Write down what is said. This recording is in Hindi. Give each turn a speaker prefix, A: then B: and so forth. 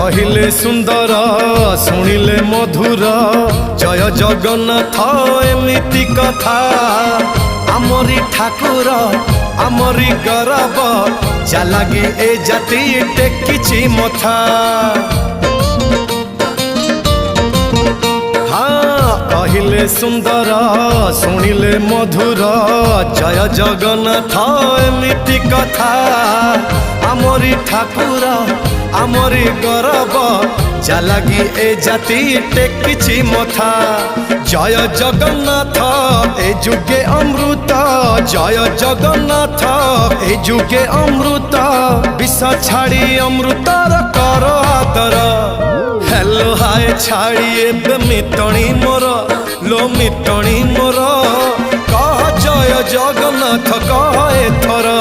A: कहिले सुंदर शुणिले मधुर जय जगन्नाथ एमिति कथा आमरी ठाकुर आमरी गौरव जालागी ए जाति टेकिछि मथा। हाँ कहिले सुंदर शुणिले मधुर जय जगन्नाथ एमिति कथा आमरी ठाकुर आमरी गौरव जालागी ए जाति टेकिछि मथा। जय जगन्नाथ ए जुगे अमृत जय जगन्नाथ ए जुगे अमृत विष छाड़ी अमृतर कर आदर। हेलो हाय छाड़ी एबे मिटणी मोर लो मिटणी मोर कह जय जगन्नाथ कह एथर।